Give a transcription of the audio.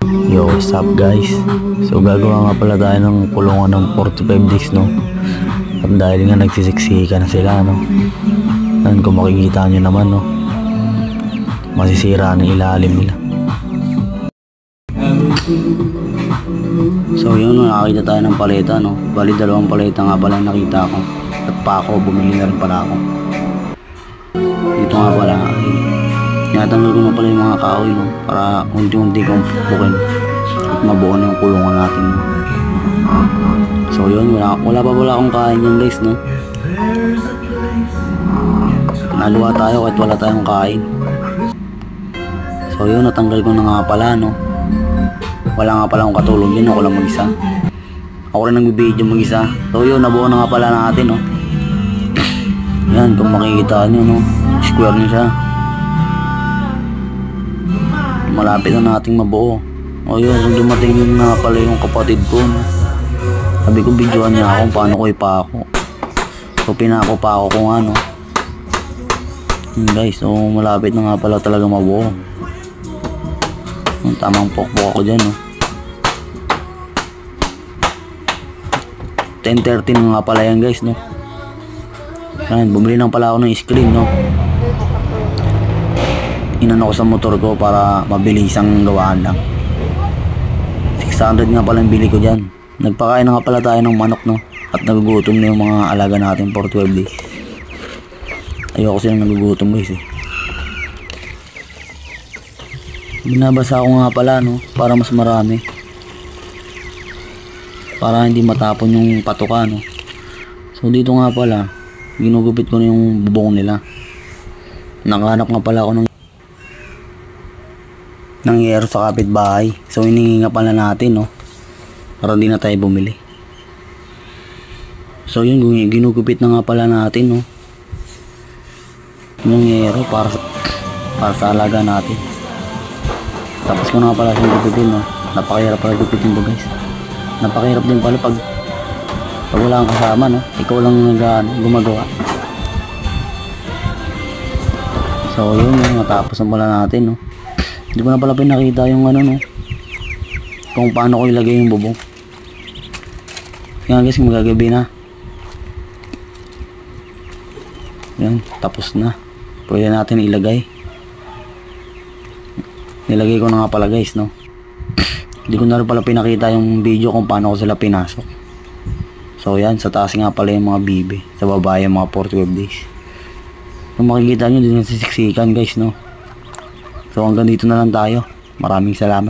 Yo, what's up guys? So gagawa nga pala tayo ng kulungan ng 45 days, no? At dahil nga nagsisiksika na sila, no? Yan, kung makikita nyo naman, no? Masisira ang ilalim nila. So yun, nakakita tayo ng paleta, no? Bali dalawang paleta nga pala nakita ko. At pa ako, bumili na rin pala ako. Dito nga pala, tinatanggal ko na pala yung mga kahoy, no? Para unti-unti kong pupukin at mabuo na yung kulungan natin, no? So yun, wala pa pala akong kain yan guys, no? Naluwa tayo kahit wala tayong kain. So yun, natanggal ko na nga pala, no? Wala nga pala akong katulong yun, ako lang mag-isa. Ako rin nagbibideo mag-isa. So yun, nabuo na nga pala natin, no? Yan, kung makikita nyo, no? Square nyo siya. Malapit na nating mabuo. O yun, kung dumating yun nga pala yung kapatid ko, no? Sabi ko, videoan niya ako paano ko ipako. So pinako pa ako kung ano. Guys, so malapit na nga pala talaga mabuo. Tamang pokpok ako dyan, no? 10:13 nga pala yan guys, no? Yan, bumili lang pala ako ng screen, no? Inano ko sa motor ko para mabilisang gawaan lang. 600 nga pala yung bili ko dyan. Nagpakain na nga pala tayo ng manok, no? At nagugutom na yung mga alaga natin for 12 days. Ayoko silang nagugutom guys, eh. Binabasa ko nga pala, no? Para mas marami. Para hindi matapon yung patuka, no? So dito nga pala, ginugupit ko na yung bubong nila. Nakahanap nga pala ako ng yero sa kapitbahay. So hiningi nga pala natin, no? Para hindi na tayo bumili. So yun, ginugupit na nga pala natin, no? Yung yero para sa alaga natin. Tapos ko na nga pala siyang gupitin, no? Napakahirap pala gupitin to guys. Napakahirap din pala pag wala kang kasama, no? Ikaw lang gumagawa. So yun, matapos na pala natin, no? Hindi ko na pala pinakita yung ano, no? Kung paano ko ilagay yung bubong. Yan guys, magagabi na. Yan, tapos na. Pwede natin ilagay. Nilagay ko na nga pala guys, no? Hindi ko na rin pala pinakita yung video kung paano ko sila pinasok. So yan, sa taas nga pala yung mga bibi, sa baba yung mga 45 days. Kung makikita nyo, din sisiksikan guys, no? So hanggang dito na lang tayo. Maraming salamat.